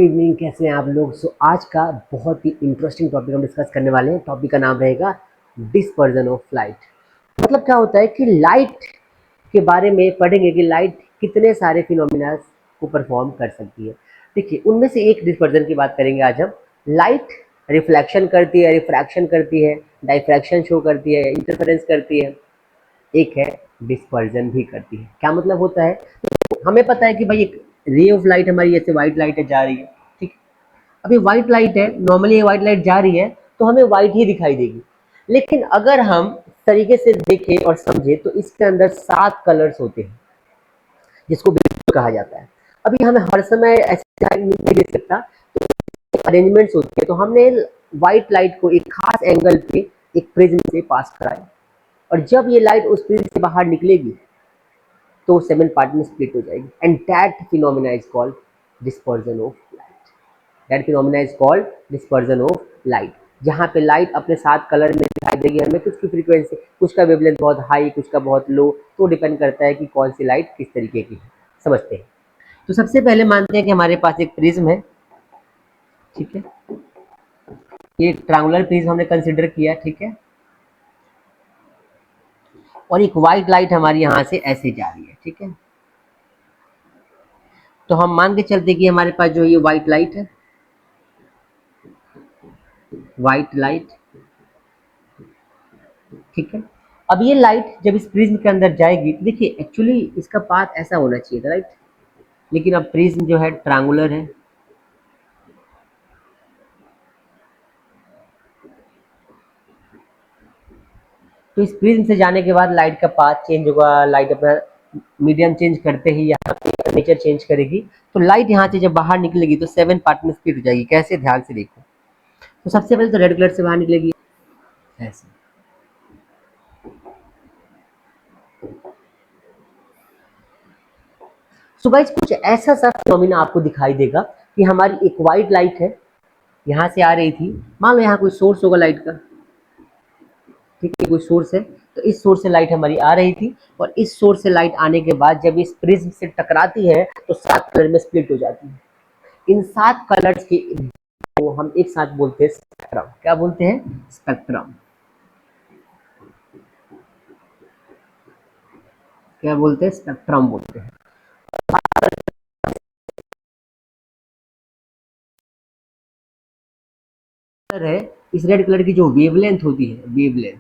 Evening, कैसे हैं आप लोग। आज का बहुत ही इंटरेस्टिंग टॉपिक हम डिस्कस करने वाले हैं। टॉपिक का नाम रहेगा डिस्पर्जन ऑफ लाइट। मतलब क्या होता है कि लाइट के बारे में पढ़ेंगे कि लाइट कितने सारे फिनोमिना को परफॉर्म कर सकती है। देखिए, उनमें से एक डिस्पर्जन की बात करेंगे आज हम। लाइट रिफ्लेक्शन करती है, रिफ्रैक्शन करती है, डाइफ्रैक्शन शो करती है, इंटरफेरेंस करती है, एक है डिस्पर्जन भी करती है। क्या मतलब होता है, हमें पता है कि भाई एक रे ऑफ लाइट हमारी ऐसे व्हाइट लाइट है जा रही है, ठीक। अभी व्हाइट लाइट है, नॉर्मली ये व्हाइट लाइट जा रही है तो हमें व्हाइट ही दिखाई देगी। लेकिन अगर हम तरीके से देखें और समझें तो इसके अंदर 7 कलर्स होते हैं जिसको बिल्कुल कहा जाता है। अभी हमें हर समय ऐसे लाइट नहीं दे सकता, तो अरेंजमेंट्स होती है। तो हमने व्हाइट लाइट को एक खास एंगल पे एक प्रिज्म से पास कराया, और जब ये लाइट उस प्रिज्म से बाहर निकलेगी तो 7 पार्ट में स्प्लिट हो जाएगी। And that phenomena is called dispersion of light. That phenomena is called dispersion of light. जहाँ पे लाइट अपने 7 कलर में दिखाई देगी हमें, कुछ की फ्रीक्वेंसी, कुछ का वेवलेंथ बहुत हाई, कुछ का बहुत लो, तो डिपेंड करता है कि कौन सी लाइट किस तरीके की है। समझते हैं। तो सबसे पहले मानते हैं कि हमारे पास एक प्रिज्म है, ठीक है। ये ट्रायंगुलर प्रिज्म हमने कंसिडर किया, ठीक है। और एक व्हाइट लाइट हमारी यहाँ से ऐसे जा रही है, ठीक है। तो हम मान के चलते कि हमारे पास जो ये व्हाइट लाइट है, व्हाइट लाइट, ठीक है। अब ये लाइट जब इस प्रिज्म के अंदर जाएगी, देखिए एक्चुअली इसका पाथ ऐसा होना चाहिए था, राइट। लेकिन अब प्रिज्म जो है ट्रायंगुलर है, तो इस प्रिज्म से जाने के बाद लाइट का पाथ चेंज होगा। लाइट अपना मीडियम चेंज करते ही यहाँ पे नेचर चेंज करेगी। तो लाइट यहाँ से जब बाहर निकलेगी तो 7 पार्ट में स्प्लिट हो जाएगी। कैसे, ध्यान से देखो। तो सबसे पहले तो रेड कलर से बाहर निकलेगी ऐसे। सो गाइस, कुछ ऐसा सा फिनोमिना आपको दिखाई देगा कि हमारी एक व्हाइट लाइट है, यहाँ से आ रही थी। मान लो यहाँ कोई सोर्स होगा लाइट का, ठीक है, कोई सोर्स है। तो इस सोर्स से लाइट हमारी आ रही थी, और इस सोर्स से लाइट आने के बाद जब इस प्रिज्म से टकराती है तो 7 कलर में स्प्लिट हो जाती है। इन 7 कलर्स के को हम एक साथ बोलते हैं स्पेक्ट्रम। क्या बोलते हैं? स्पेक्ट्रम। क्या बोलते हैं? स्पेक्ट्रम बोलते हैं। है इस रेड कलर की जो वेवलेंथ होती है, वेवलेंथ,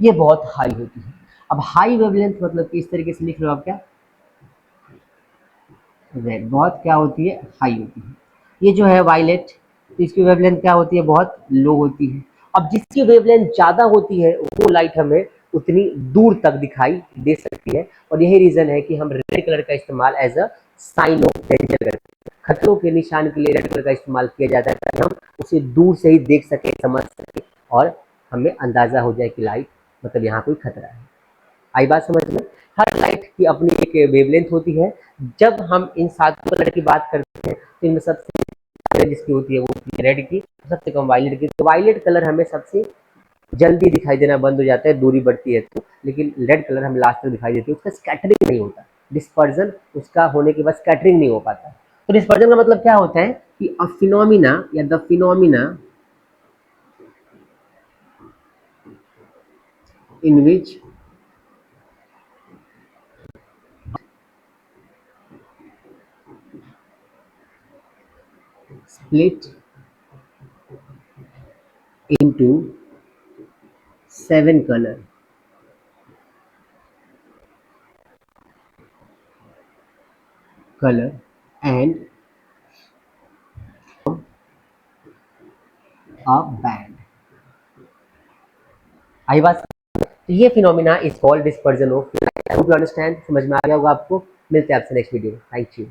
ये बहुत हाई होती है। अब हाई वेवलेंथ मतलब कि इस तरीके से लिख लो आप, क्या रेड, बहुत क्या होती है? हाई होती है। ये जो है वायलेट, तो इसकी वेवलेंथ क्या होती है? बहुत लो होती है। अब जिसकी वेवलेंथ ज़्यादा होती है वो लाइट हमें उतनी दूर तक दिखाई दे सकती है, और यही रीज़न है कि हम रेड कलर का इस्तेमाल as a sign of danger करते हैं। खतरों के निशान के लिए रेड कलर का इस्तेमाल किया जाता है, ताकि हम उसे दूर से ही देख सकें, समझ सकें, और हमें अंदाज़ा हो जाए कि लाइट मतलब यहाँ कोई खतरा है। आई बात समझ में? हर लाइट की अपनी एक वेवलेंथ होती है। जब हम इन 7 कलर की बात करते हैं तो इनमें सबसे ज़्यादा जिसकी होती है वो होती है रेड की, सबसे कम वायलेट की। तो वायलेट कलर हमें सबसे जल्दी दिखाई देना बंद हो जाता है, दूरी बढ़ती है तो। लेकिन रेड कलर हमें लास्ट तक दिखाई देती है, उसका स्कैटरिंग नहीं होता। डिस्पर्जन उसका होने के बाद स्कैटरिंग नहीं हो पाता। तो डिस्पर्जन का मतलब क्या होता है कि अ फिनोमिना या the phenomena in which split into 7 color and a band। आई बात? तो ये phenomena is called dispersion of light. I hope you understand, समझ में आ गया होगा आपको। मिलते हैं आपसे नेक्स्ट वीडियो में। Thank you.